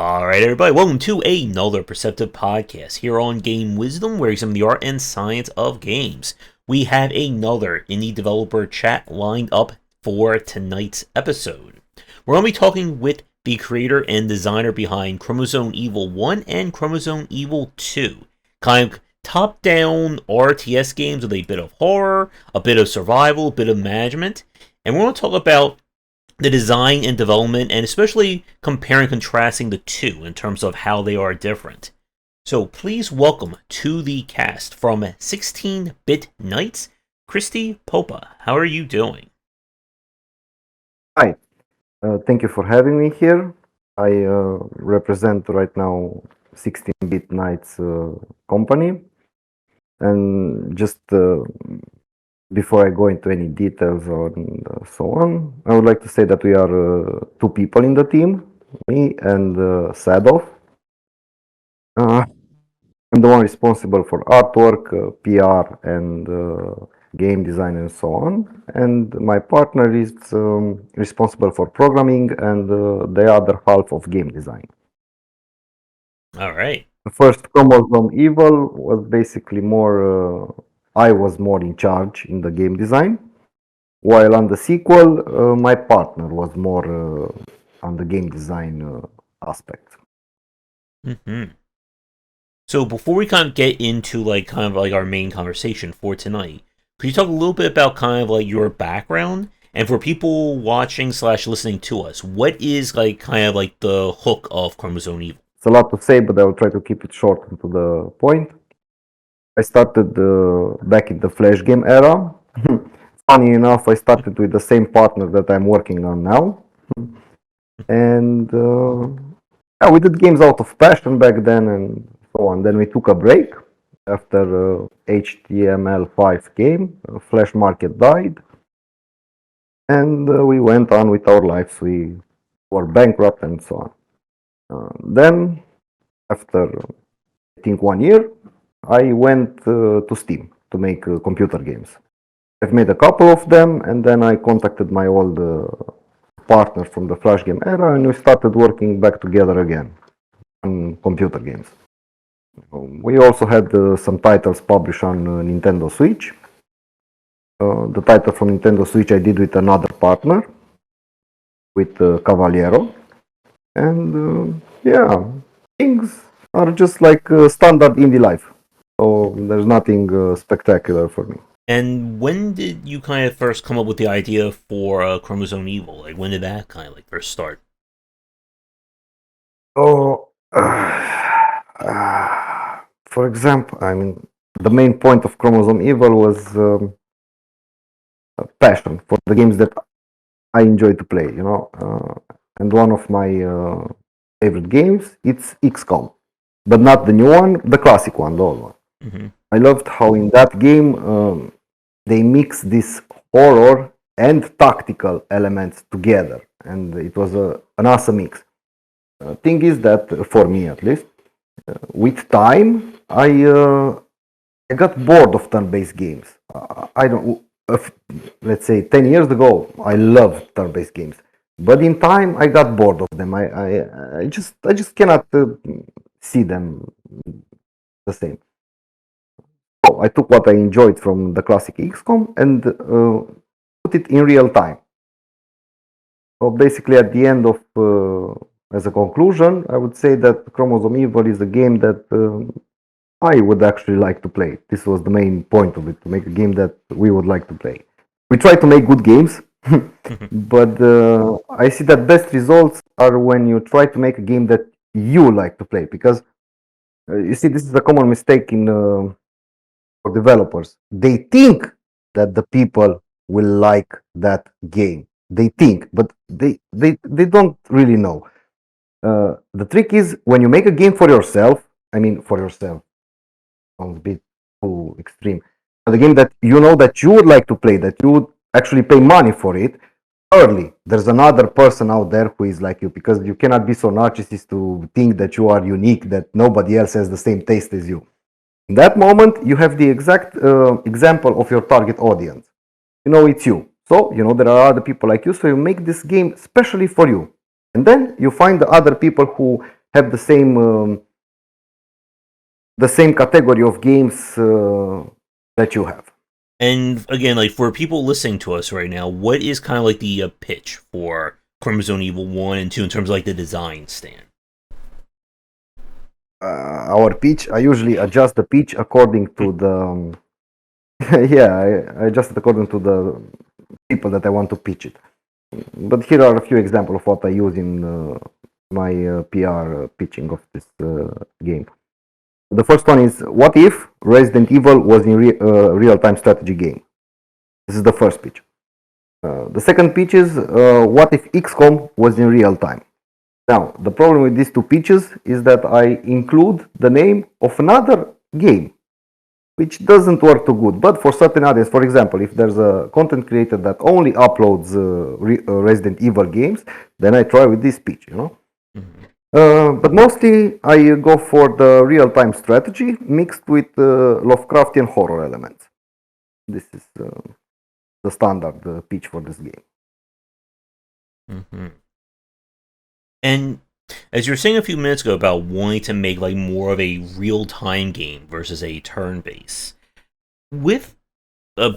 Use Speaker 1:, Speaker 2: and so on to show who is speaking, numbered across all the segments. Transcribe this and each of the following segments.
Speaker 1: Alright, everybody, welcome to another Perceptive podcast here on Game Wisdom, where we examine the art and science of games. We have another indie developer chat lined up for tonight's episode. We're going to be talking with the creator and designer behind Chromosome Evil 1 and Chromosome Evil 2. Kind of top-down RTS games with a bit of horror, a bit of survival, a bit of management. And we're going to talk about the design and development, and especially comparing and contrasting the two in terms of how they are different. So please welcome to the cast from 16-Bit Nights, Cristi Popa. How are you doing?
Speaker 2: Hi, thank you for having me here. I represent right now 16-Bit Nights company, and just before I go into any details and so on, I would like to say that we are two people in the team, me and Sadov. I'm the one responsible for artwork, PR, and game design and so on. And my partner is responsible for programming and the other half of game design.
Speaker 1: All right.
Speaker 2: The first Chromosome Evil was basically more, I was more in charge in the game design, while on the sequel, my partner was more on the game design aspect.
Speaker 1: Mm-hmm. So before we kind of get into our main conversation for tonight, could you talk a little bit about kind of like your background? And for people watching / listening to us, what is like kind of like the hook of Chromosome Evil?
Speaker 2: It's a lot to say, but I will try to keep it short and to the point. I started back in the Flash game era. Funny enough, I started with the same partner that I'm working on now. And yeah, we did games out of passion back then and so on. Then we took a break after HTML5 game. Flash market died. And we went on with our lives. We were bankrupt and so on. Then, after I think 1 year, I went to Steam to make computer games. I've made a couple of them, and then I contacted my old partner from the Flash game era, and we started working back together again on computer games. We also had some titles published on Nintendo Switch. The title from Nintendo Switch I did with another partner, with Cavaliero. And yeah, things are just like standard indie life. So there's nothing spectacular for me.
Speaker 1: And when did you kind of first come up with the idea for Chromosome Evil? Like, when did that kind of like first start?
Speaker 2: Oh, for example, I mean, the main point of Chromosome Evil was passion for the games that I enjoy to play, you know. And one of my favorite games, it's XCOM, but not the new one, the classic one, the old one.
Speaker 1: Mm-hmm.
Speaker 2: I loved how in that game they mix this horror and tactical elements together, and it was an awesome mix. Thing is that for me at least, with time I got bored of turn-based games. I don't. Let's say 10 years ago, I loved turn-based games, but in time I got bored of them. I just cannot see them the same. So I took what I enjoyed from the classic XCOM and put it in real time. So basically, at the end of, as a conclusion, I would say that Chromosome Evil is a game that I would actually like to play. This was the main point of it, to make a game that we would like to play. We try to make good games, but I see that best results are when you try to make a game that you like to play. Because you see, this is a common mistake in for developers. They think that the people will like that game. They think, but they don't really know. The trick is when you make a game for yourself. I mean, for yourself sounds a bit too extreme. But the game that you know that you would like to play, that you would actually pay money for it. Early, there's another person out there who is like you, because you cannot be so narcissist to think that you are unique, that nobody else has the same taste as you. In that moment, you have the exact example of your target audience. You know it's you. So, you know there are other people like you, so you make this game specially for you. And then you find the other people who have the same category of games that you have.
Speaker 1: And again, like for people listening to us right now, what is kind of like the pitch for Chromosome Evil 1 and 2 in terms of like the design stand?
Speaker 2: Our pitch, I usually adjust the pitch according to the I adjust it according to the people that I want to pitch it. But here are a few examples of what I use in my PR pitching of this game. The first one is, what if Resident Evil was in real-time strategy game? This is the first pitch. The second pitch is, what if XCOM was in real time? Now, the problem with these two pitches is that I include the name of another game, which doesn't work too good. But for certain audience, for example, if there's a content creator that only uploads Resident Evil games, then I try with this pitch, you know. Mm-hmm. But mostly I go for the real-time strategy mixed with Lovecraftian horror elements. This is the standard pitch for this game.
Speaker 1: Mm-hmm. And as you were saying a few minutes ago about wanting to make like more of a real-time game versus a turn-based, with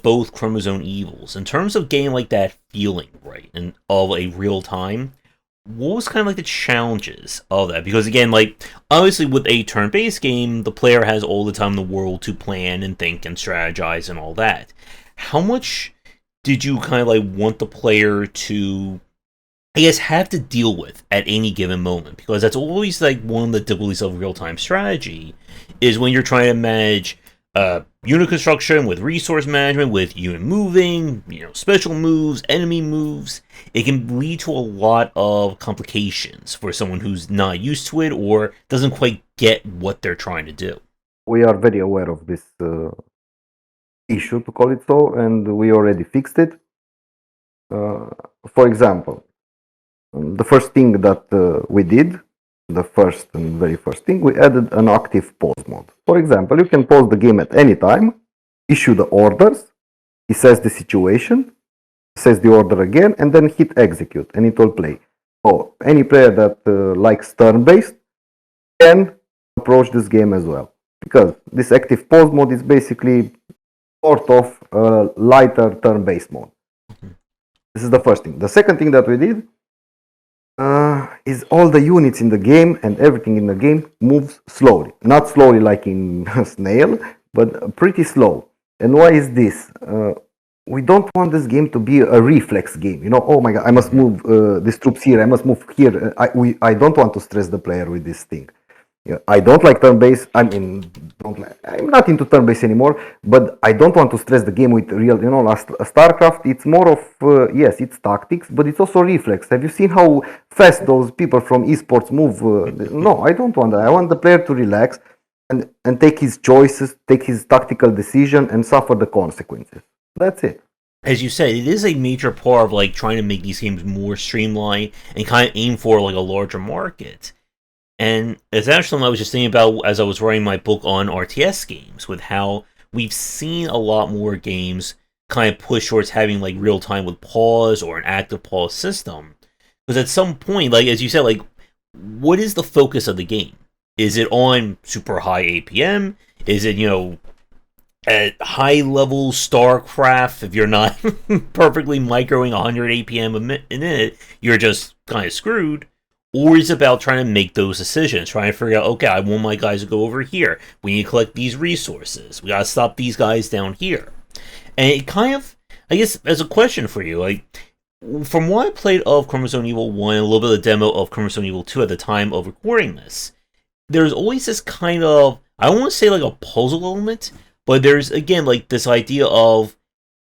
Speaker 1: both Chromosome Evils, in terms of getting like that feeling right and of a real-time, what was kind of like the challenges of that? Because again, like obviously with a turn-based game, the player has all the time in the world to plan and think and strategize and all that. How much did you kind of like want the player to, I guess, have to deal with at any given moment? Because that's always like one of the difficulties of real-time strategy, is when you're trying to manage unit construction with resource management, with unit moving, special moves, enemy moves. It can lead to a lot of complications for someone who's not used to it or doesn't quite get what they're trying to do.
Speaker 2: We are very aware of this issue, to call it so, and we already fixed it. For example, the first thing that we did, the first and very first thing, we added an active pause mode. For example, you can pause the game at any time, issue the orders, assess the situation, assess the order again, and then hit execute, and it will play. So any player that likes turn-based can approach this game as well, because this active pause mode is basically sort of a lighter turn-based mode. This is the first thing. The second thing that we did is all the units in the game and everything in the game moves slowly. Not slowly like in Snail, but pretty slow. And why is this? We don't want this game to be a reflex game. Oh my god, I must move these troops here, I must move here. I don't want to stress the player with this thing. I don't like turn-based. I'm not into turn-based anymore, but I don't want to stress the game with real, StarCraft, it's more of, yes, it's tactics, but it's also reflex. Have you seen how fast those people from esports move? No, I don't want that. I want the player to relax and take his choices, take his tactical decision, and suffer the consequences. That's it.
Speaker 1: As you said, it is a major part of like trying to make these games more streamlined and kind of aim for like a larger market. And it's actually something I was just thinking about as I was writing my book on RTS games, with how we've seen a lot more games kind of push towards having like real time with pause or an active pause system. Because at some point, like as you said, like what is the focus of the game? Is it on super high APM? Is it, at high level StarCraft? If you're not perfectly microing 100 APM a minute, you're just kind of screwed. Or is it about trying to make those decisions, trying to figure out, okay, I want my guys to go over here. We need to collect these resources. We gotta stop these guys down here. And it kind of, I guess, as a question for you, like, from what I played of Chromosome Evil 1 and a little bit of the demo of Chromosome Evil 2 at the time of recording this, there's always this kind of, I don't want to say like a puzzle element, but there's, again, like this idea of,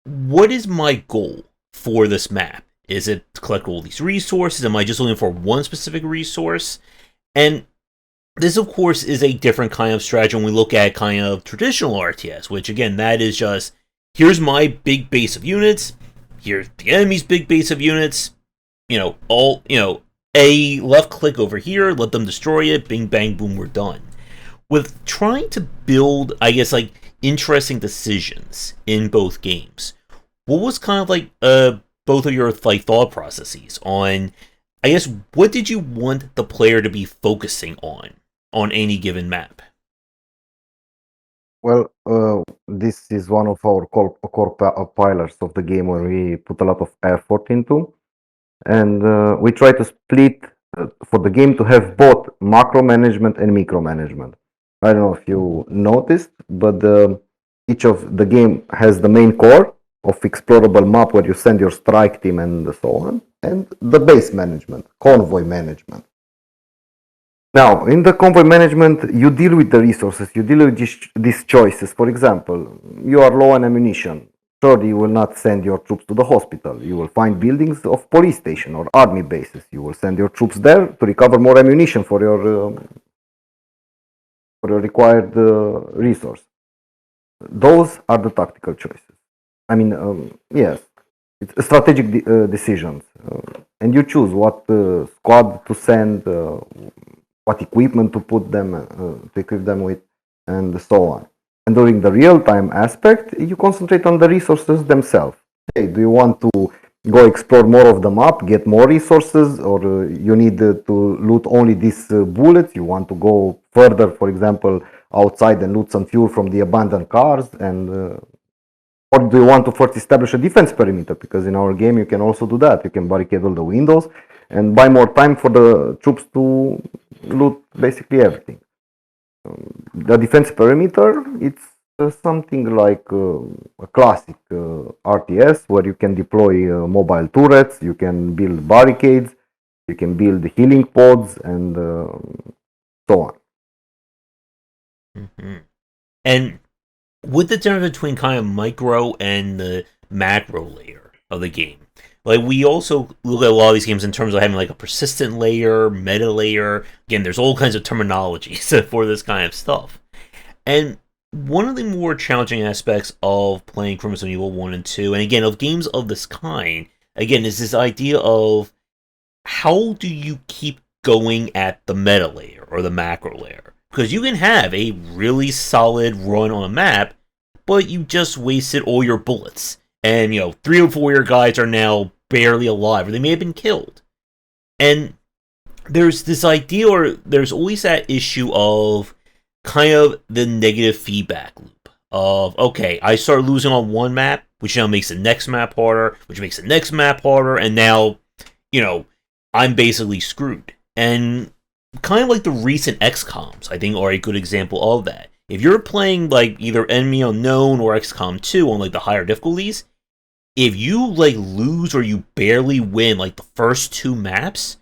Speaker 1: what is my goal for this map? Is it to collect all these resources? Am I just looking for one specific resource? And this, of course, is a different kind of strategy when we look at kind of traditional RTS, which, again, that is just, here's my big base of units, here's the enemy's big base of units, a left click over here, let them destroy it, bing, bang, boom, we're done. With trying to build, I guess, like, interesting decisions in both games, what was kind of like, both of your like thought processes on I guess, what did you want the player to be focusing on any given map?
Speaker 2: Well, this is one of our core pillars of the game where we put a lot of effort into. And we try to split for the game to have both macro management and micro management. I don't know if you noticed, but each of the game has the main core of explorable map where you send your strike team and so on, and the base management, convoy management. Now, in the convoy management, you deal with the resources, you deal with these choices. For example, you are low on ammunition. Sure, you will not send your troops to the hospital. You will find buildings of police station or army bases. You will send your troops there to recover more ammunition for your required resource. Those are the tactical choices. I mean, yes, it's strategic decisions, and you choose what squad to send, what equipment to to equip them with, and so on. And during the real-time aspect, you concentrate on the resources themselves. Hey, do you want to go explore more of the map, get more resources, or you need to loot only these bullets? You want to go further, for example, outside and loot some fuel from the abandoned cars, and or do you want to first establish a defense perimeter? Because in our game, you can also do that. You can barricade all the windows and buy more time for the troops to loot basically everything. The defense perimeter, it's something like a classic RTS where you can deploy mobile turrets, you can build barricades, you can build healing pods, and so on.
Speaker 1: Mm-hmm. And with the difference between kind of micro and the macro layer of the game, like we also look at a lot of these games in terms of having like a persistent layer, meta layer. Again, there's all kinds of terminologies for this kind of stuff. And one of the more challenging aspects of playing Chromosome Evil 1 and 2, and again, of games of this kind, again, is this idea of how do you keep going at the meta layer or the macro layer? Because you can have a really solid run on a map, but you just wasted all your bullets. And, 3 or 4 of your guys are now barely alive, or they may have been killed. And there's this idea, or there's always that issue of kind of the negative feedback loop of, okay, I start losing on one map, which now makes the next map harder, which makes the next map harder, and now, I'm basically screwed. And kind of like the recent XCOMs, I think, are a good example of that. If you're playing like either Enemy Unknown or XCOM 2 on like the higher difficulties, if you like lose or you barely win like the first 2 maps,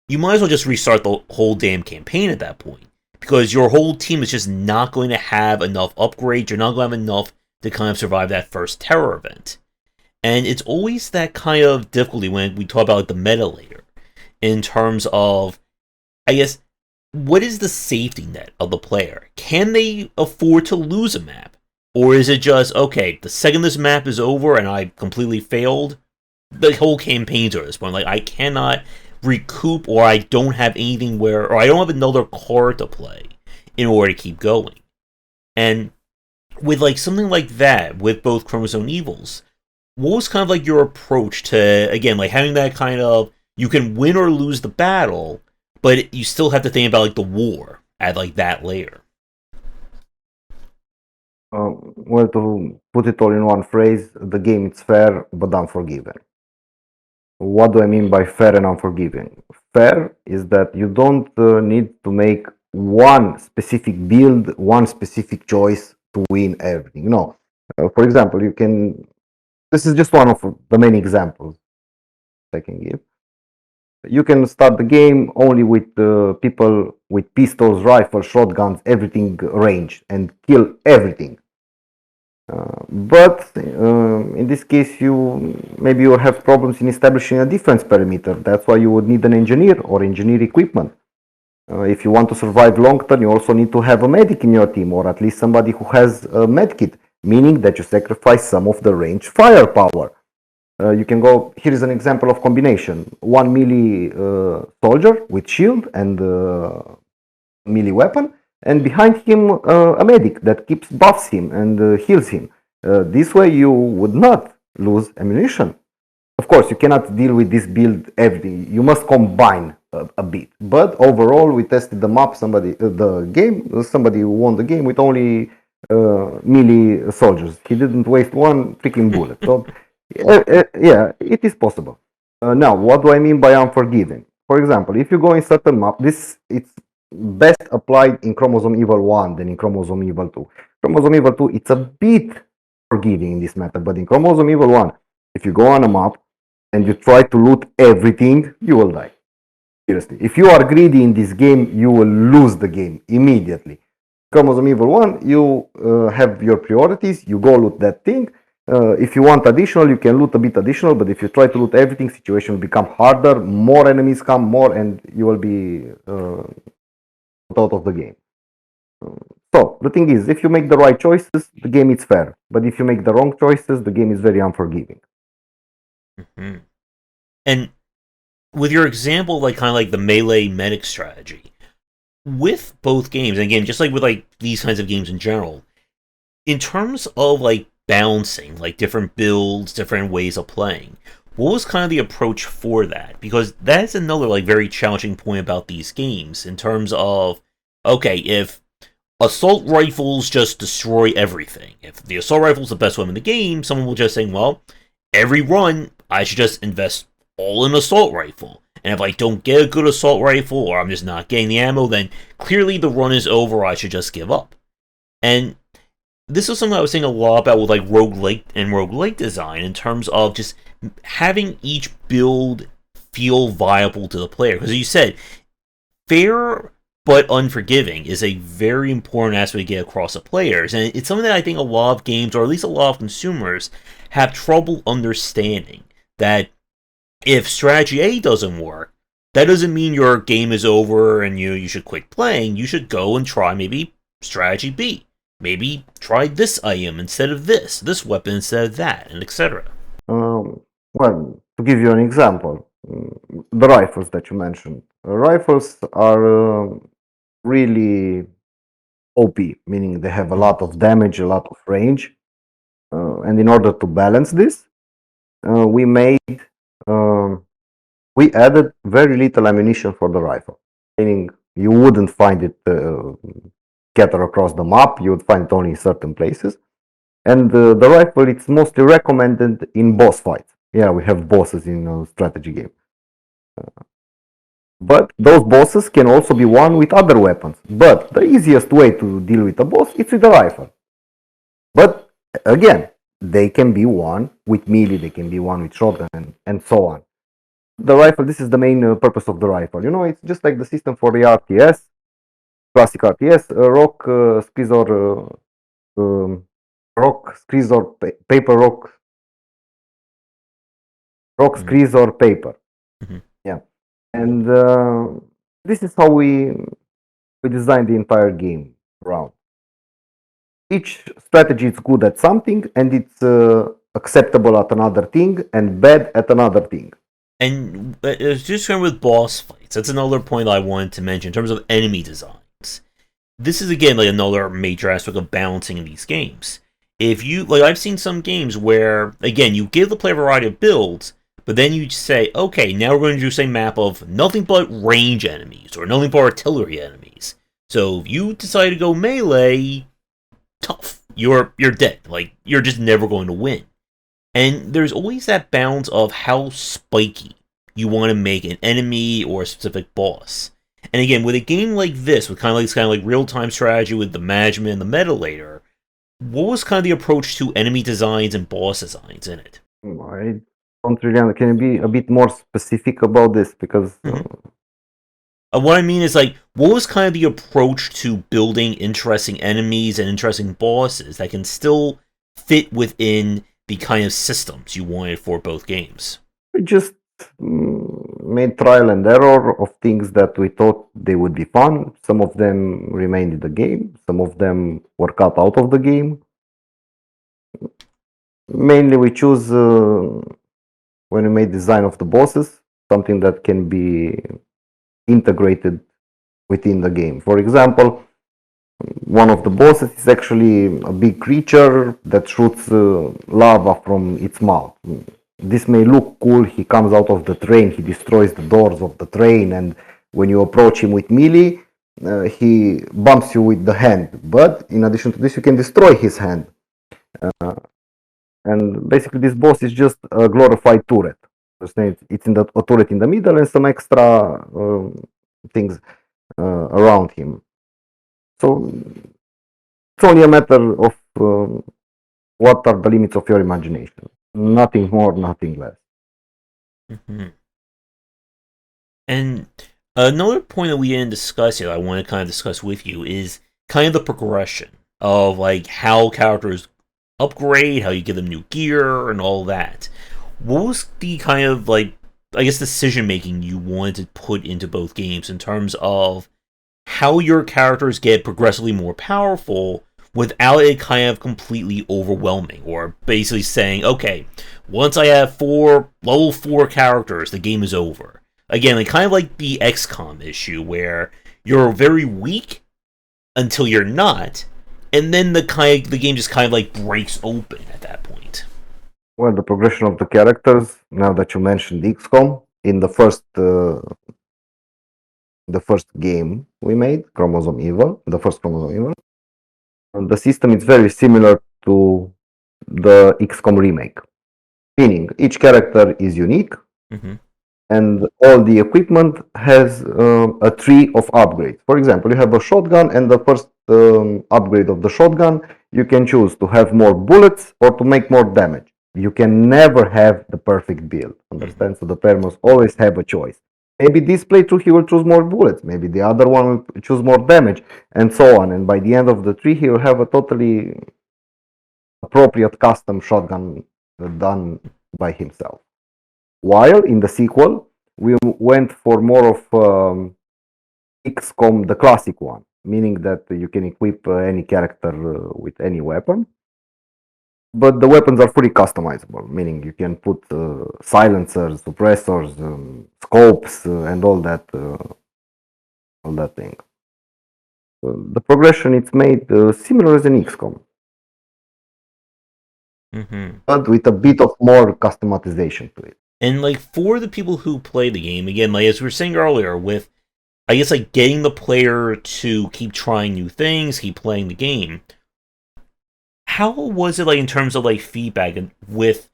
Speaker 1: you might as well just restart the whole damn campaign at that point. Because your whole team is just not going to have enough upgrades, you're not going to have enough to kind of survive that first terror event. And it's always that kind of difficulty when we talk about like the meta layer, in terms of, I guess, what is the safety net of the player? Can they afford to lose a map? Or is it just, okay, the second this map is over and I completely failed, the whole campaign's over at this point. Like, I cannot recoup, or I don't have anything or I don't have another card to play in order to keep going. And with like something like that, with both Chromosome Evils, what was kind of like your approach to, again, like having that kind of, you can win or lose the battle, but you still have to think about like the war at like that layer?
Speaker 2: Well, to put it all in one phrase, the game is fair but unforgiving. What do I mean by fair and unforgiving? Fair is that you don't need to make one specific build, one specific choice to win everything. No. For example, you can. This is just one of the many examples I can give. You can start the game only with people with pistols, rifles, shotguns, everything ranged, and kill everything. But in this case, maybe you have problems in establishing a defense perimeter. That's why you would need an engineer or engineer equipment. If you want to survive long term, you also need to have a medic in your team, or at least somebody who has a med kit, meaning that you sacrifice some of the range firepower. You can go, here is an example of combination. One melee soldier with shield and melee weapon, and behind him a medic that keeps buffs him and heals him. This way you would not lose ammunition. of course, you cannot deal with this build everything. You must combine a bit. But overall, we tested the map. Somebody who won the game with only melee soldiers. He didn't waste one freaking bullet. So, yeah, it is possible. Now, what do I mean by unforgiving? For example, if you go in certain map, it's best applied in Chromosome Evil 1 than in Chromosome Evil 2. Chromosome Evil 2, it's a bit forgiving in this method, but in Chromosome Evil 1, if you go on a map and you try to loot everything, you will die. Seriously. If you are greedy in this game, you will lose the game immediately. Chromosome Evil 1, you have your priorities, you go loot that thing. If you want additional, you can loot a bit additional, but if you try to loot everything, situation will become harder, more enemies come, more, and you will be out of the game. So the thing is, if you make the right choices, the game is fair. But if you make the wrong choices, the game is very unforgiving.
Speaker 1: Mm-hmm. And with your example, like kind of like the melee medic strategy, with both games, and again, just like with like these kinds of games in general, in terms of like balancing like different builds, different ways of playing, what was kind of the approach for that? Because that's another like very challenging point about these games in terms of, okay, if assault rifles just destroy everything, if the assault rifle's the best weapon in the game, someone will just say, well, every run I should just invest all in assault rifle. And if I don't get a good assault rifle, or I'm just not getting the ammo, then clearly the run is over, I should just give up. And this is something I was saying a lot about with like roguelike and roguelike design in terms of just having each build feel viable to the player. Because you said, fair but unforgiving is a very important aspect to get across to players. And it's something that I think a lot of games, or at least a lot of consumers, have trouble understanding. That if strategy A doesn't work, that doesn't mean your game is over and you should quit playing. You should go and try maybe strategy B. Maybe try this item instead of this weapon instead of that, and etc.
Speaker 2: Well, to give you an example, the rifles that you mentioned. Rifles are really OP, meaning they have a lot of damage, a lot of range. And in order to balance this, we added very little ammunition for the rifle, meaning you wouldn't find it scattered across the map. You would find it only in certain places. And the rifle, it's mostly recommended in boss fights. Yeah, we have bosses in a strategy game. But those bosses can also be won with other weapons. But the easiest way to deal with a boss is with a rifle. But again, they can be won with melee, they can be won with shotgun, and so on. The rifle, this is the main purpose of the rifle. You know, it's just like the system for the RTS, classic RTS, rock, scissor, paper, rock, scissor, paper.
Speaker 1: Mm-hmm.
Speaker 2: Yeah, and this is how we designed the entire game around. Each strategy is good at something, and it's acceptable at another thing, and bad at another thing.
Speaker 1: And just going with boss fights, that's another point I wanted to mention in terms of enemy designs. This is again like another major aspect of balancing in these games. If you like, I've seen some games where again you give the player a variety of builds, but then you say, okay, now we're going to do say map of nothing but range enemies or nothing but artillery enemies. So if you decide to go melee, tough. You're dead. Like you're just never going to win. And there's always that balance of how spiky you want to make an enemy or a specific boss. And again, with a game like this, with kind of like real-time strategy with the management and the metalator, what was kind of the approach to enemy designs and boss designs in it?
Speaker 2: I don't really. Can you be a bit more specific about this? Because
Speaker 1: what I mean is like, what was kind of the approach to building interesting enemies and interesting bosses that can still fit within the kind of systems you wanted for both games?
Speaker 2: We just made trial and error of things that we thought they would be fun. Some of them remained in the game. Some of them were cut out of the game. Mainly we choose, when we made design of the bosses, something that can be integrated within the game. For example, one of the bosses is actually a big creature that shoots lava from its mouth. this may look cool. He comes out of the train, he destroys the doors of the train, and when you approach him with melee, he bumps you with the hand. But in addition to this, you can destroy his hand. And basically, this boss is just a glorified turret. It's in a turret in the middle and some extra things around him. So it's only a matter of what are the limits of your imagination. Nothing more, nothing less.
Speaker 1: Mm-hmm. And another point that we didn't discuss yet, I want to kind of discuss with you, is kind of the progression of like how characters upgrade, how you give them new gear, and all that. What was the kind of like, I guess, decision making you wanted to put into both games in terms of how your characters get progressively more powerful without it kind of completely overwhelming, or basically saying, okay, once I have level 4 characters, the game is over. Again, like kind of like the XCOM issue where you're very weak until you're not, and then the game just kind of like breaks open at that point.
Speaker 2: Well, the progression of the characters. Now that you mentioned XCOM, in the first game we made, Chromosome Evil, the first Chromosome Evil, the system is very similar to the XCOM remake, meaning each character is unique.
Speaker 1: Mm-hmm.
Speaker 2: And all the equipment has a tree of upgrades. For example, you have a shotgun, and the first upgrade of the shotgun, you can choose to have more bullets or to make more damage. You can never have the perfect build, understand? Mm-hmm. So the player must always have a choice. Maybe this playthrough he will choose more bullets, maybe the other one will choose more damage, and so on. And by the end of the tree, he will have a totally appropriate custom shotgun done by himself. While in the sequel, we went for more of XCOM, the classic one, meaning that you can equip any character with any weapon. But the weapons are fully customizable, meaning you can put silencers, suppressors, scopes, and all that thing. The progression it's made similar as an XCOM, but with a bit of more customization to it.
Speaker 1: And like for the people who play the game, again, like as we were saying earlier, with I guess like getting the player to keep trying new things, keep playing the game. How was it like in terms of like feedback and with,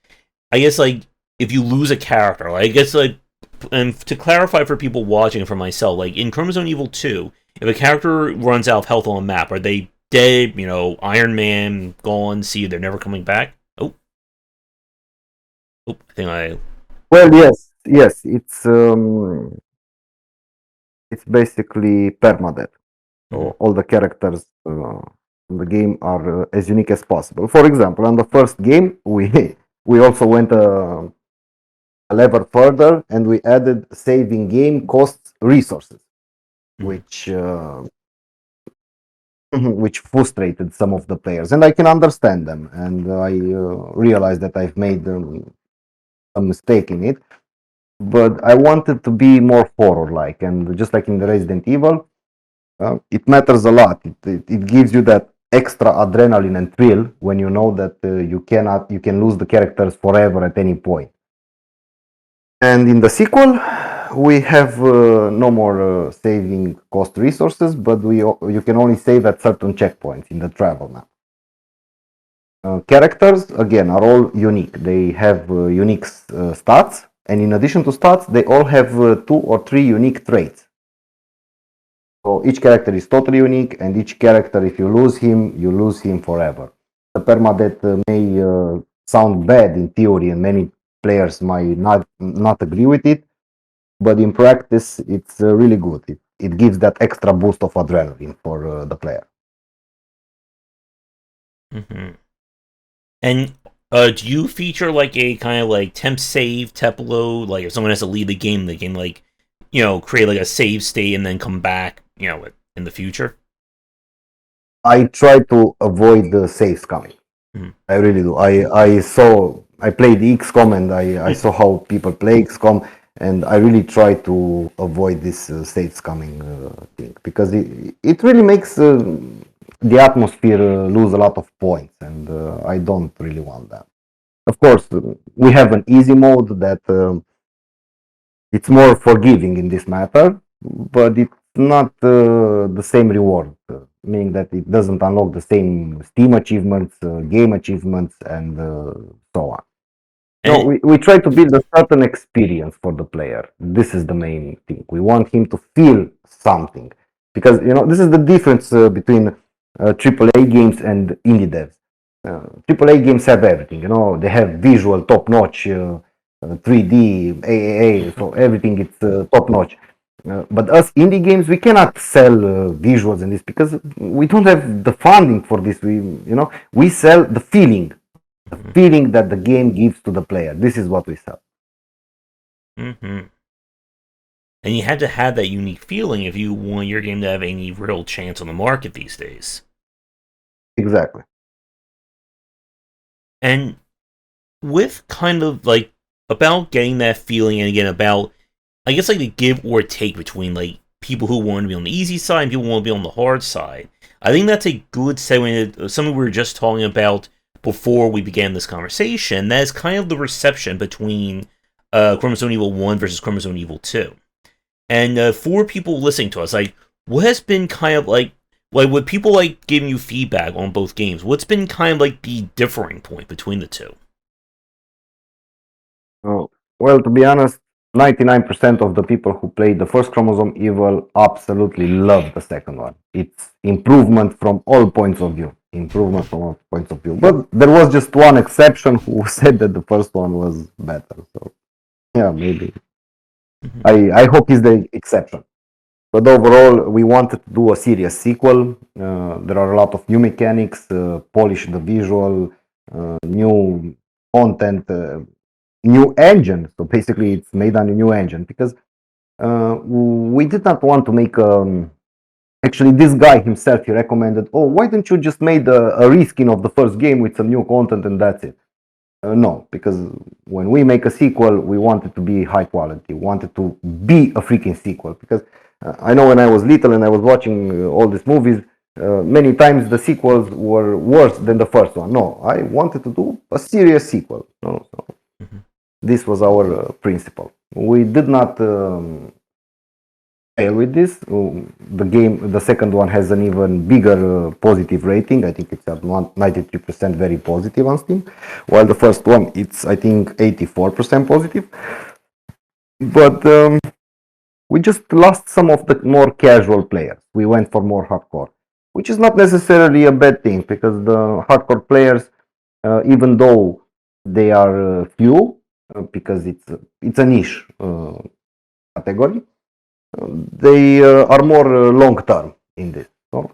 Speaker 1: I guess like if you lose a character, like I guess like, and to clarify for people watching and for myself, like in Chromosome Evil 2, if a character runs out of health on a map, are they dead? You know, Iron Man gone. See, they're never coming back. Oh, I think I.
Speaker 2: Well, yes, it's basically permadeath. So all the characters in the game are as unique as possible. For example, on the first game, we also went a level further, and we added saving game costs resources, which which frustrated some of the players, and I can understand them. And I realized that I've made a mistake in it. But I wanted to be more horror-like, and just like in the Resident Evil, it matters a lot. It gives you that extra adrenaline and thrill when you know that you can lose the characters forever at any point. And in the sequel, we have no more saving cost resources, but you can only save at certain checkpoints in the travel map. Characters again are all unique. They have unique stats, and in addition to stats, they all have 2 or 3 unique traits. So each character is totally unique, and each character, if you lose him forever. The permadeath may sound bad in theory, and many players might not agree with it, but in practice, it's really good. It gives that extra boost of adrenaline for the player.
Speaker 1: Mm-hmm. And do you feature like a kind of like temp save, temp load? Like if someone has to leave the game, they can like, you know, create like a save state and then come back, you know, in the future?
Speaker 2: I try to avoid the saves coming. Mm-hmm. I really do. I played XCOM, and I saw how people play XCOM, and I really try to avoid this saves coming thing, because it really makes the atmosphere lose a lot of points, and I don't really want that. Of course, we have an easy mode that it's more forgiving in this matter, but it's not the same reward, meaning that it doesn't unlock the same Steam achievements, game achievements, and so on. No,
Speaker 1: And
Speaker 2: we try to build a certain experience for the player. This is the main thing. We want him to feel something, because this is the difference between AAA games and indie devs. AAA games have everything. They have visual top notch, 3D, AAA, so everything is top notch. But us indie games, we cannot sell visuals in this because we don't have the funding for this. We sell the feeling that the game gives to the player. This is what we sell.
Speaker 1: mm-hmm. And you had to have that unique feeling if you want your game to have any real chance on the market these days.
Speaker 2: Exactly.
Speaker 1: And with kind of like about getting that feeling, and again about, I guess, like the give or take between like people who want to be on the easy side and people who want to be on the hard side. I think that's a good segue, something we were just talking about before we began this conversation. That is kind of the reception between Chromosome Evil 1 versus Chromosome Evil 2. And for people listening to us, like, what has been kind of like with people like giving you feedback on both games, what's been kind of like the differing point between the two?
Speaker 2: Well, to be honest, 99% of the people who played the first Chromosome Evil absolutely love the second one. It's improvement from all points of view. Improvement from all points of view. But there was just one exception who said that the first one was better. So, yeah, maybe. I hope he's the exception. But overall, we wanted to do a serious sequel. There are a lot of new mechanics, polish the visual, new content, new engine. So basically, it's made on a new engine because we did not want to make. Actually, this guy himself, he recommended, "Oh, why don't you just make a reskin of the first game with some new content and that's it?" No, because when we make a sequel, we want it to be high quality. We want it to be a freaking sequel. Because I know when I was little and I was watching all these movies, many times the sequels were worse than the first one. No, I wanted to do a serious sequel. No, so this was our principle. We did not fail with this. The second one has an even bigger positive rating. I think it's at 93% very positive on Steam, while the first one it's I think 84% positive. But we just lost some of the more casual players. We went for more hardcore, which is not necessarily a bad thing because the hardcore players, even though they are few, because it's a niche category, they are more long term in this. So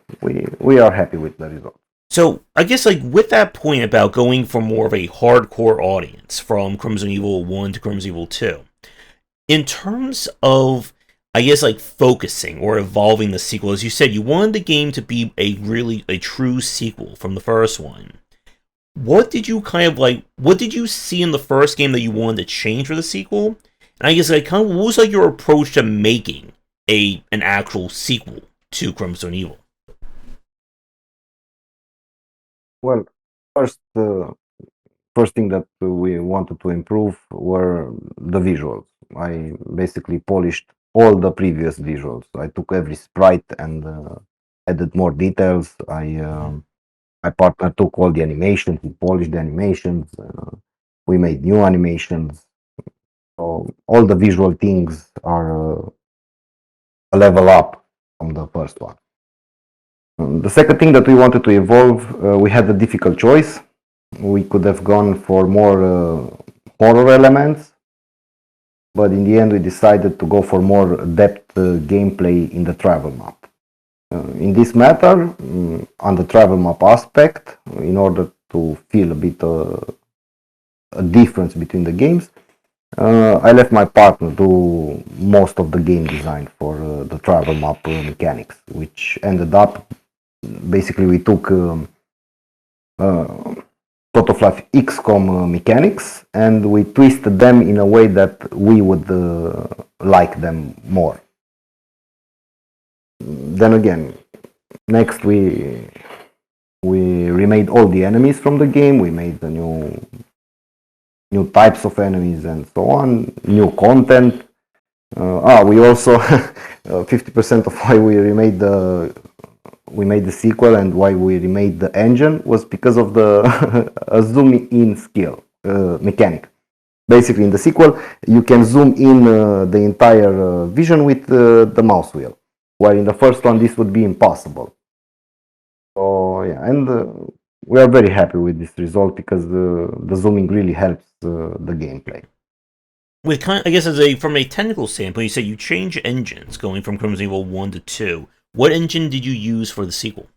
Speaker 2: we are happy with the result.
Speaker 1: So I guess like with that point about going for more of a hardcore audience from Chromosome Evil 1 to Chromosome Evil 2, in terms of, I guess, like focusing or evolving the sequel, as you said, you wanted the game to be a true sequel from the first one. What did you what did you see in the first game that you wanted to change for the sequel? And I guess like kind of what was like your approach to making an actual sequel to Chromosome Evil?
Speaker 2: Well, first first thing that we wanted to improve were the visuals. I basically polished all the previous visuals. I took every sprite and added more details. My partner took all the animations, he polished the animations. We made new animations. So all the visual things are a level up from the first one. The second thing that we wanted to evolve, we had a difficult choice. We could have gone for more horror elements, but in the end we decided to go for more depth gameplay in the travel map. In this matter, on the travel map aspect, in order to feel a bit a difference between the games, I let my partner do most of the game design for the travel map mechanics, which ended up basically we took sort of like XCOM mechanics and we twisted them in a way that we would like them more. Then again, next we remade all the enemies from the game. We made the new new types of enemies and so on, new content. We also 50% of why we made the sequel and why we remade the engine was because of the zoom in skill mechanic. Basically, in the sequel, you can zoom in the entire vision with the mouse wheel, while in the first one this would be impossible. So yeah, and we are very happy with this result because the zooming really helps the gameplay.
Speaker 1: With kind, I guess, from a technical standpoint, you say you change engines going from Chromosome Evil 1 to 2. What engine did you use for the sequel?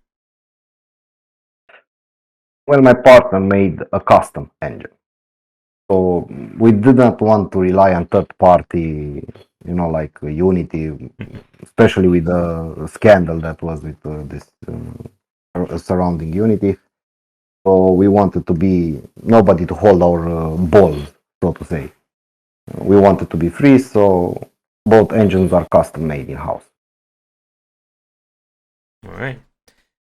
Speaker 2: Well, my partner made a custom engine. So we did not want to rely on third party, like Unity, especially with the scandal that was with this surrounding Unity. So we wanted to be nobody to hold our balls, so to say. We wanted to be free, so both engines are custom made in house.
Speaker 1: All right.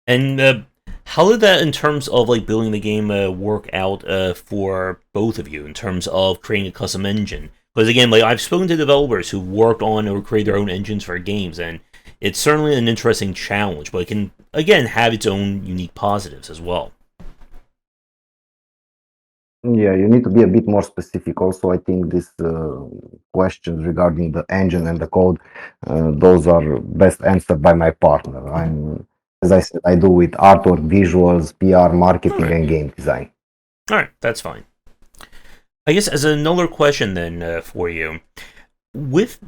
Speaker 1: And how did that, in terms of like building the game, work out for both of you in terms of creating a custom engine? Because again, like I've spoken to developers who worked on or create their own engines for games, and it's certainly an interesting challenge, but it can again have its own unique positives as well.
Speaker 2: Yeah, you need to be a bit more specific. Also, I think these questions regarding the engine and the code, those are best answered by my partner. As I said, I do with artwork, visuals, PR, marketing, and game design.
Speaker 1: All right, that's fine. I guess as another question then for you, with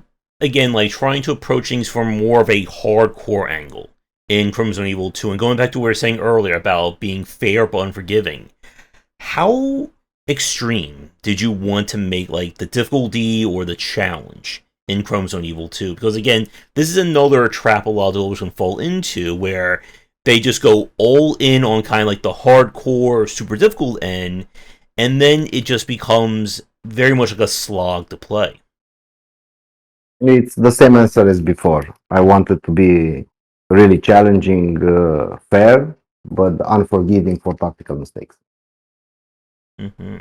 Speaker 1: again like trying to approach things from more of a hardcore angle in Chromosome Evil 2, and going back to what we were saying earlier about being fair but unforgiving, how extreme did you want to make like the difficulty or the challenge in Chromosome Evil 2? Because again, this is another trap a lot of developers can fall into where they just go all in on kind of like the hardcore, super difficult end, and then it just becomes very much like a slog to play.
Speaker 2: It's the same answer as before. I wanted to be really challenging, fair, but unforgiving for tactical mistakes.
Speaker 1: Mm-hmm.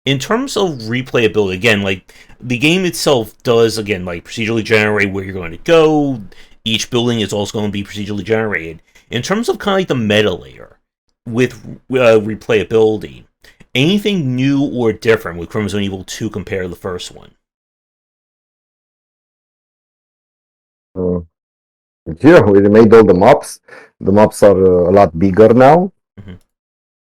Speaker 1: In terms of replayability, again, like the game itself does again like procedurally generate where you're going to go. Each building is also going to be procedurally generated. In terms of kind of like the meta layer with replayability, anything new or different with Chromosome Evil 2 compared to the first one?
Speaker 2: Uh, yeah, we made all the maps. The maps are a lot bigger now.
Speaker 1: Mm-hmm.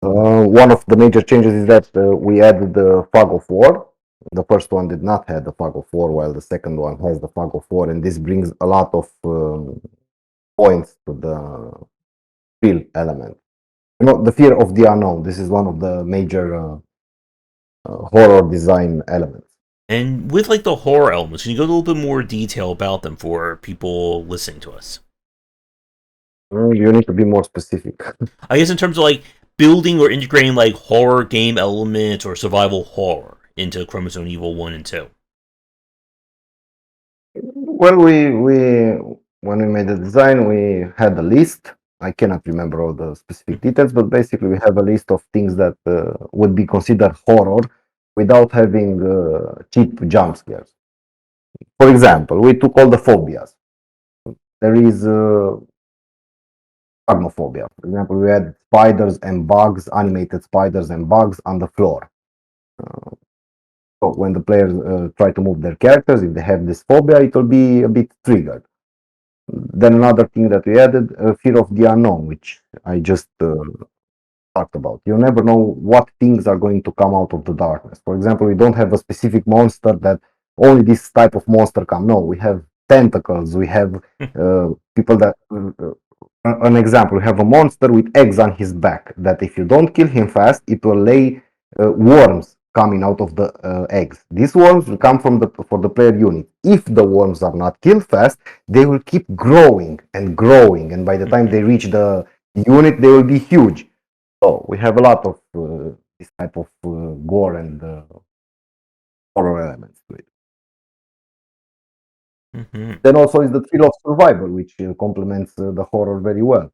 Speaker 2: One of the major changes is that we added the fog of war. The first one did not have the fog of war, while the second one has the fog of war, and this brings a lot of points to the feel element. The fear of the unknown. This is one of the major horror design elements.
Speaker 1: And with like the horror elements, can you go into a little bit more detail about them for people listening to us?
Speaker 2: You need to be more specific.
Speaker 1: I guess in terms of like building or integrating like horror game elements or survival horror into Chromosome Evil 1 and 2.
Speaker 2: Well, we when we made the design, we had a list. I cannot remember all the specific details, but basically we have a list of things that would be considered horror without having cheap jump scares. For example, we took all the phobias. There is arachnophobia. For example, we had spiders and bugs, animated spiders and bugs on the floor. So when the players try to move their characters, if they have this phobia, it will be a bit triggered. Then another thing that we added, fear of the unknown, which I just talked about. You never know what things are going to come out of the darkness. For example, we don't have a specific monster that only this type of monster come. No, we have tentacles. We have people that. An example: we have a monster with eggs on his back. That if you don't kill him fast, it will lay worms coming out of the eggs. These worms will come from the player unit. If the worms are not killed fast, they will keep growing and growing, and by the time they reach the unit, they will be huge. So we have a lot of this type of gore and horror elements to it.
Speaker 1: Mm-hmm.
Speaker 2: Then also is the thrill of survival, which complements the horror very well.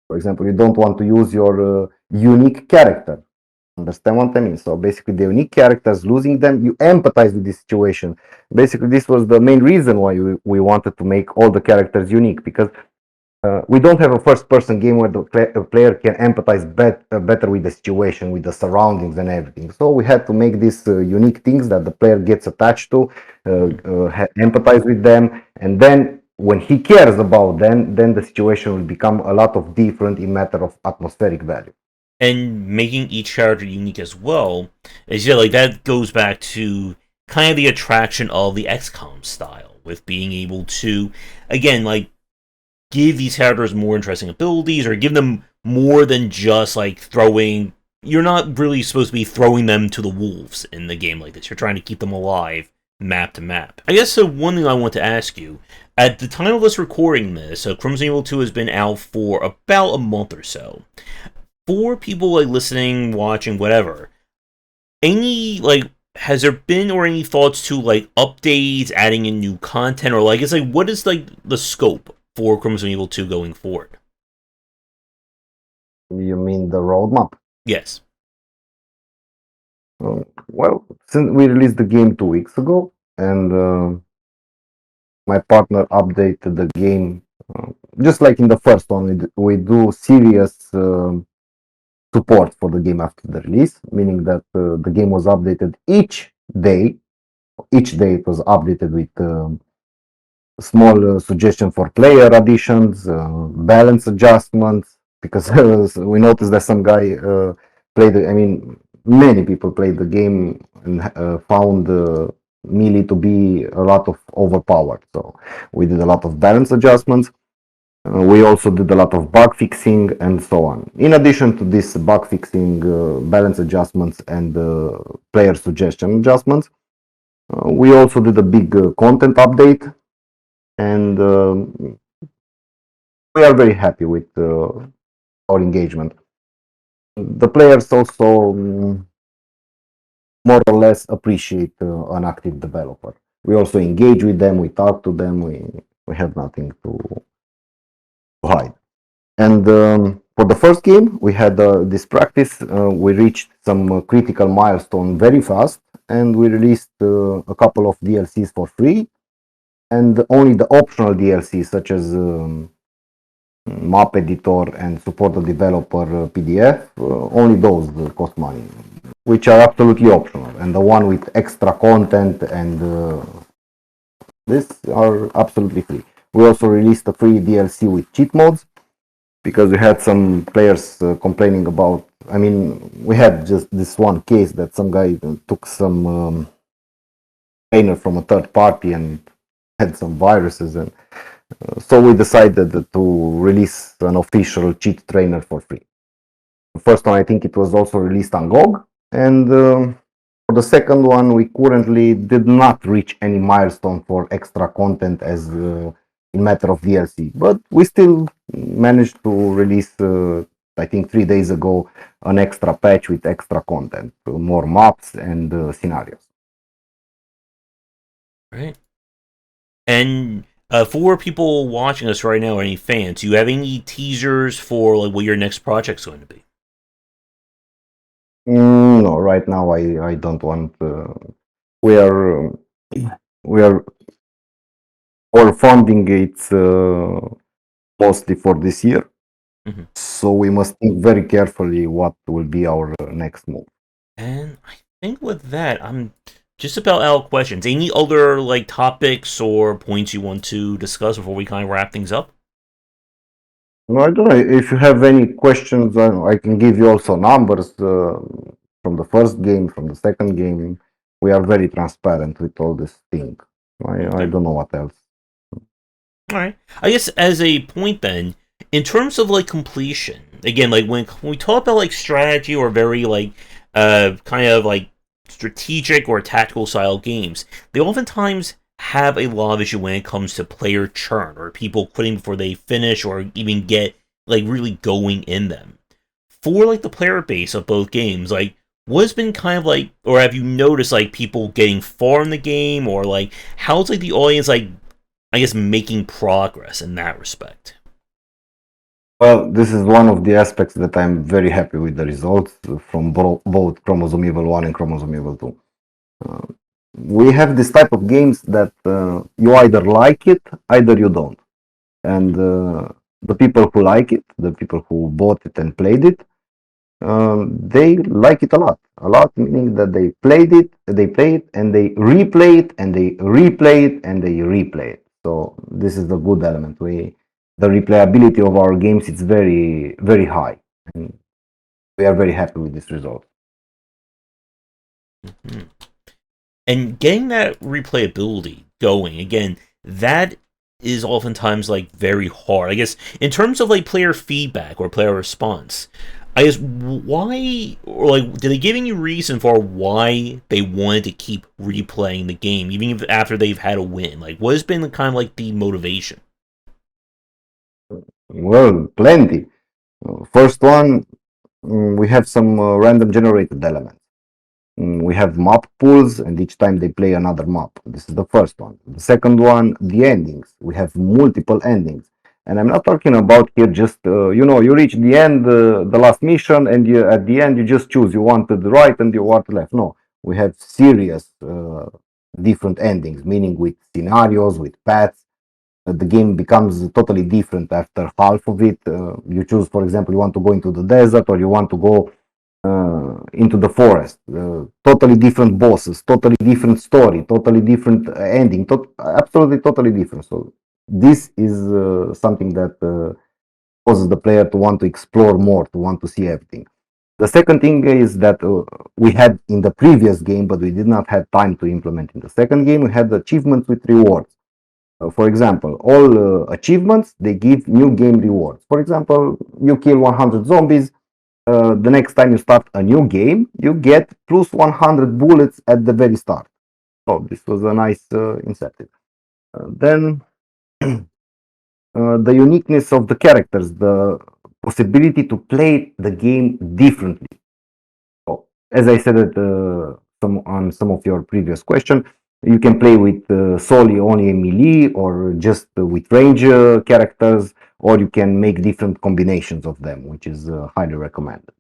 Speaker 2: For example, you don't want to use your unique character. Understand what I mean? So basically, the unique characters, losing them, you empathize with this situation. Basically, this was the main reason why we wanted to make all the characters unique, because we don't have a first-person game where the player can empathize better with the situation, with the surroundings and everything. So we had to make these unique things that the player gets attached to, empathize with them, and then when he cares about them, then the situation will become a lot of different in matter of atmospheric value.
Speaker 1: And making each character unique as well is, yeah, like that goes back to kind of the attraction of the XCOM style, with being able to, again, like, give these characters more interesting abilities, or give them more than just like throwing. You're not really supposed to be throwing them to the wolves in the game like this. You're trying to keep them alive, map to map. I guess one thing I want to ask you, at the time of us recording this, Chromosome Evil 2 has been out for about a month or so. For people like listening, watching, whatever, any like has there been or any thoughts to like updates, adding in new content, or like it's like what is like the scope for Chromosome Evil 2 going forward?
Speaker 2: You mean the roadmap?
Speaker 1: Yes.
Speaker 2: Well, since we released the game 2 weeks ago, and my partner updated the game, just like in the first one, we do serious support for the game after the release, meaning that the game was updated each day. Each day it was updated with small suggestion for player additions, balance adjustments, because we noticed that some guy played. I mean, many people played the game and found melee to be a lot of overpowered. So we did a lot of balance adjustments. We also did a lot of bug fixing and so on. In addition to this bug fixing, balance adjustments, and player suggestion adjustments, we also did a big content update, and we are very happy with our engagement. The players also more or less appreciate an active developer. We also engage with them, we talk to them, we have nothing to hide. And for the first game, we had this practice. We reached some critical milestone very fast, and we released a couple of DLCs for free, and only the optional DLCs, such as map editor and support the developer PDF, only those cost money, which are absolutely optional. And the one with extra content and this are absolutely free. We also released a free DLC with cheat modes, because we had some players complaining about. I mean, we had just this one case that some guy took some trainer from a third party and had some viruses, and so we decided to release an official cheat trainer for free. The first one, I think it was also released on GOG, and for the second one, we currently did not reach any milestone for extra content as in matter of DLC, but we still managed to release, I think 3 days ago, an extra patch with extra content, more maps and scenarios.
Speaker 1: Right. And for people watching us right now, any fans, do you have any teasers for like what your next project's going to be?
Speaker 2: No, right now I don't want. We are we are our funding. It's mostly for this year, so we must think very carefully what will be our next move.
Speaker 1: And I think with that, I'm just about out of questions. Any other like topics or points you want to discuss before we kind of wrap things up?
Speaker 2: No, I don't know if you have any questions. I can give you also numbers from the first game, from the second game. We are very transparent with all this thing. I don't know what else.
Speaker 1: All right. I guess as a point then, in terms of like completion, again, like when we talk about like strategy or very like kind of like strategic or tactical style games, they oftentimes have a lot of issue when it comes to player churn or people quitting before they finish or even get like really going in them. For like the player base of both games, like what's been kind of like, or have you noticed like people getting far in the game, or like how's like the audience like, I guess, making progress in that respect?
Speaker 2: Well, this is one of the aspects that I'm very happy with the results from both Chromosome Evil 1 and Chromosome Evil 2. Uh, we have this type of games that you either like it, either you don't. And the people who like it, the people who bought it and played it, they like it a lot. A lot meaning that they play it, and they replay it, and they replay it, and they replay it. So this is the good element. The replayability of our games is very, very high, and we are very happy with this result.
Speaker 1: Mm-hmm. And getting that replayability going again, that is oftentimes like very hard. I guess in terms of like player feedback or player response, I guess why, or like did they give any reason for why they wanted to keep replaying the game even if after they've had a win? Like what has been the kind of like the motivation?
Speaker 2: Well, plenty. First one, we have some random generated elements. We have map pools, and each time they play another map. This is the first one. The second one, the endings. We have multiple endings. And I'm not talking about here just, you reach the end, the last mission, and at the end you just choose. You want the right and you want the left. No, we have serious different endings, meaning with scenarios, with paths. The game becomes totally different after half of it. You choose, for example, you want to go into the desert or you want to go into the forest. Totally different bosses, totally different story, totally different ending, absolutely totally different. So this is something that causes the player to want to explore more, to want to see everything. The second thing is that we had in the previous game, but we did not have time to implement in the second game. We had achievements with rewards. For example, all achievements, they give new game rewards. For example, you kill 100 zombies, the next time you start a new game, you get plus 100 bullets at the very start. Oh, this was a nice incentive. Then the uniqueness of the characters, the possibility to play the game differently. Oh, as I said on some of your previous question, you can play with solely only a melee or just with range characters, or you can make different combinations of them, which is highly recommended.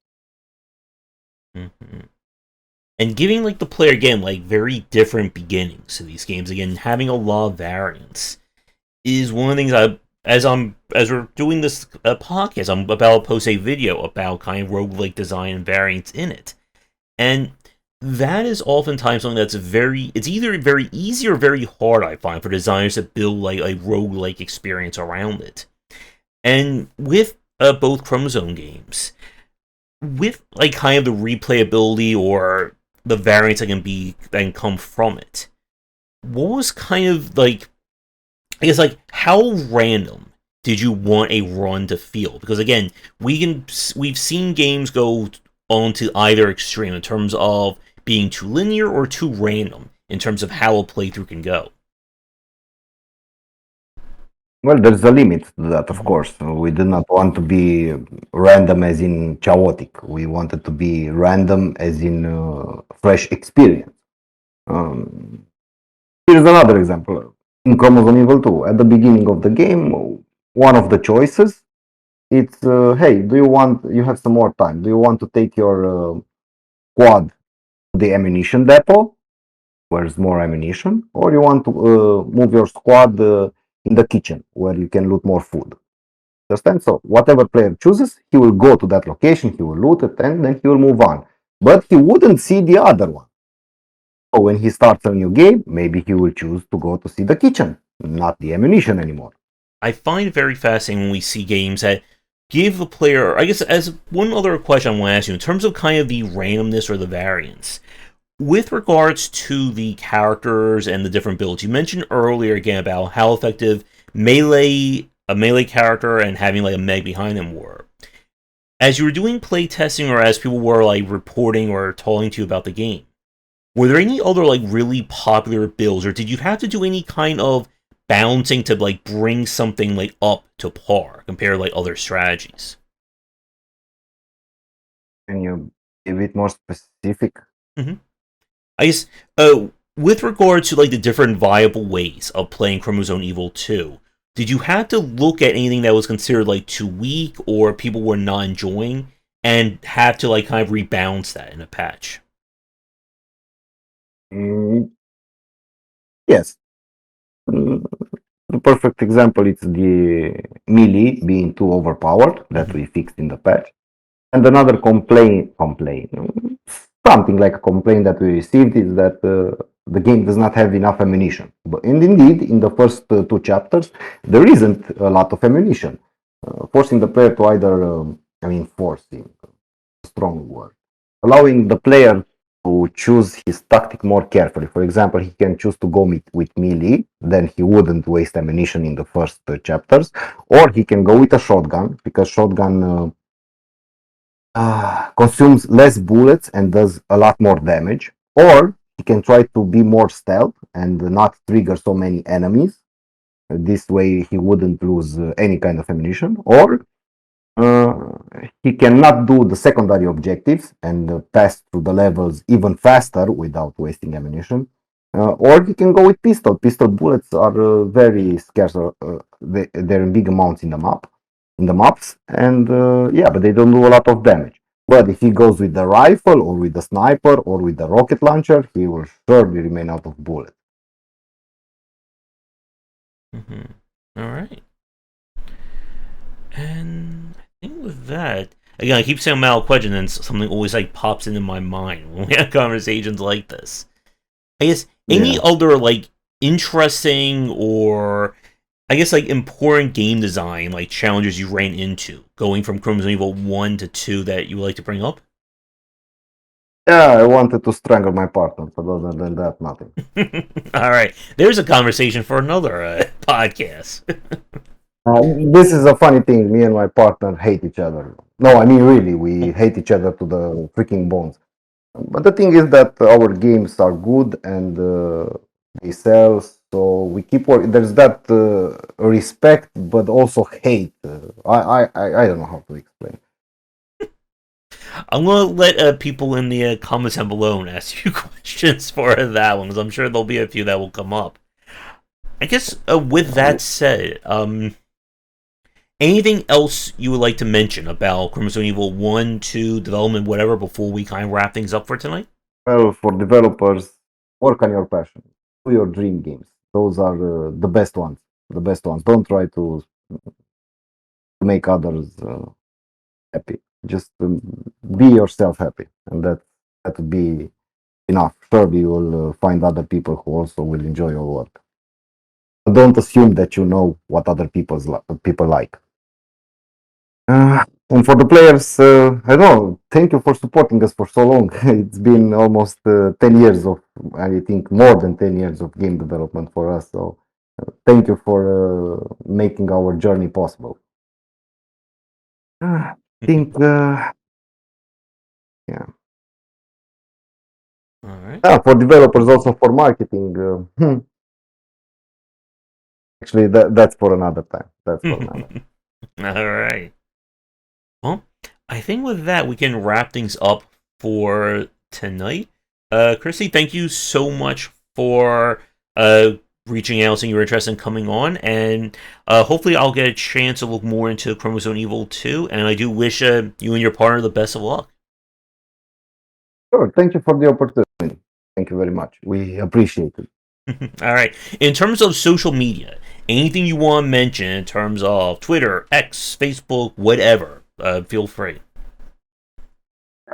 Speaker 1: Mm-hmm. And giving like the player again like very different beginnings to these games, again having a lot of variance is one of the things as we're doing this podcast, I'm about to post a video about kind of roguelike design and variance in it. And that is oftentimes something that's it's either very easy or very hard, I find, for designers to build like a roguelike experience around it. And with both Chromosome games, with like kind of the replayability or the variance that can come from it, what was kind of like, I guess, like how random did you want a run to feel? Because again, we've seen games go on to either extreme in terms of being too linear or too random in terms of how a playthrough can go.
Speaker 2: Well, there's a limit to that, of
Speaker 1: Mm-hmm.
Speaker 2: course. We did not want to be random as in chaotic. We wanted to be random as in fresh experience. Um, Here's another example. In Chromosome Evil 2, at the beginning of the game, one of the choices, it's, hey, you have some more time. Do you want to take your squad to the ammunition depot? Where's more ammunition? Or you want to move your squad in the kitchen where you can loot more food? Understand? So whatever player chooses, he will go to that location, he will loot it, and then he will move on. But he wouldn't see the other one. So when he starts a new game, maybe he will choose to go to see the kitchen, not the ammunition anymore.
Speaker 1: I find it very fascinating when we see games that give the player, I guess, as one other question I want to ask you, in terms of kind of the randomness or the variance, with regards to the characters and the different builds, you mentioned earlier again about how effective a melee character and having like a meg behind them were. As you were doing play testing or as people were like reporting or talking to you about the game, were there any other like really popular builds, or did you have to do any kind of balancing to like bring something like up to par compared to like other strategies?
Speaker 2: Can you be a bit more specific?
Speaker 1: Mm-hmm. I guess with regard to like the different viable ways of playing Chromosome Evil 2, did you have to look at anything that was considered like too weak or people were not enjoying and have to like kind of rebalance that in a patch?
Speaker 2: Mm, yes. Mm, the perfect example is the melee being too overpowered that we fixed in the patch. And another complaint, something like a complaint that we received is that the game does not have enough ammunition. And indeed, in the first two chapters, there isn't a lot of ammunition, forcing the player to either, forcing, a strong word, allowing the player to choose his tactic more carefully. For example, he can choose to go with melee, then he wouldn't waste ammunition in the first chapters, or he can go with a shotgun because shotgun consumes less bullets and does a lot more damage, or he can try to be more stealth and not trigger so many enemies. This way, he wouldn't lose any kind of ammunition, or uh, he cannot do the secondary objectives and pass through the levels even faster without wasting ammunition. Or he can go with pistol. Pistol bullets are very scarce. They're in big amounts in the maps, and yeah, but they don't do a lot of damage. But if he goes with the rifle or with the sniper or with the rocket launcher, he will surely remain out of bullets.
Speaker 1: All right. And I think with that, again, I keep saying my question, and something always like pops into my mind when we have conversations like this. I guess any other like interesting or I guess like important game design like challenges you ran into going from Chromosome Evil 1 to 2 that you would like to bring up?
Speaker 2: Yeah, I wanted to strangle my partner, but other than that, nothing.
Speaker 1: All right, there's a conversation for another podcast.
Speaker 2: This is a funny thing. Me and my partner hate each other. No, I mean really, we hate each other to the freaking bones. But the thing is that our games are good and they sell, so we keep working. There's that respect, but also hate. I don't know how to explain.
Speaker 1: I'm gonna let people in the comments down below ask you questions for that one, because I'm sure there'll be a few that will come up. I guess with that said, anything else you would like to mention about Chromosome Evil 1, 2, development, whatever, before we kind of wrap things up for tonight?
Speaker 2: Well, for developers, work on your passion. Do your dream games. Those are the best ones. The best ones. Don't try to make others happy. Just be yourself happy, and that would be enough. Surely you will find other people who also will enjoy your work. Don't assume that you know what other people like. And for the players, I don't know. Thank you for supporting us for so long. It's been almost 10 years of, I think, more than 10 years of game development for us. So thank you for making our journey possible. I think, yeah.
Speaker 1: All right.
Speaker 2: For developers, also for marketing. Actually, that's for another time. That's for another.
Speaker 1: All right. Well, I think with that we can wrap things up for tonight. Cristi, thank you so much for reaching out, saying you were interested in coming on, and hopefully I'll get a chance to look more into Chromosome Evil 2, and I do wish you and your partner the best of luck.
Speaker 2: Sure. Thank you for the opportunity. Thank you very much. We appreciate it.
Speaker 1: All right. In terms of social media, anything you want to mention in terms of Twitter, X, Facebook, whatever, feel free.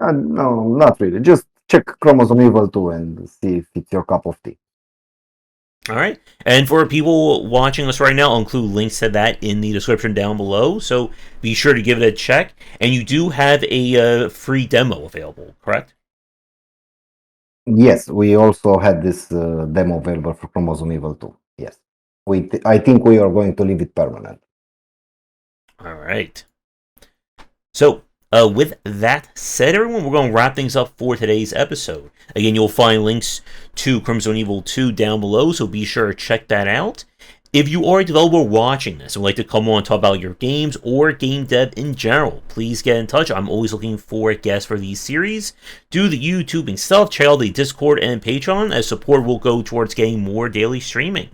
Speaker 2: No, not really. Just check Chromosome Evil 2 and see if it's your cup of tea.
Speaker 1: All right. And for people watching us right now, I'll include links to that in the description down below. So be sure to give it a check. And you do have a free demo available, correct?
Speaker 2: Yes, we also had this demo available for Chromosome Evil 2. Yes. I think we are going to leave it permanent.
Speaker 1: All right. So, with that said, everyone, we're going to wrap things up for today's episode. Again, you'll find links to Chromosome Evil 2 down below, so be sure to check that out. If you are a developer watching this and would like to come on and talk about your games or game dev in general, please get in touch. I'm always looking for guests for these series. Do the YouTubing stuff, check out the Discord and Patreon, as support will go towards getting more daily streaming.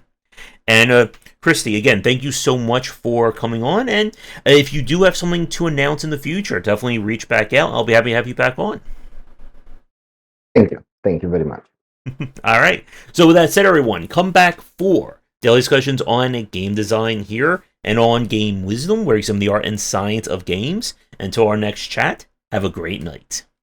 Speaker 1: And Cristi, again, thank you so much for coming on. And if you do have something to announce in the future, definitely reach back out. I'll be happy to have you back on.
Speaker 2: Thank you. Thank you very much.
Speaker 1: All right. So with that said, everyone, come back for daily discussions on game design here and on Game Wisdom, where you examine the art and science of games. Until our next chat, have a great night.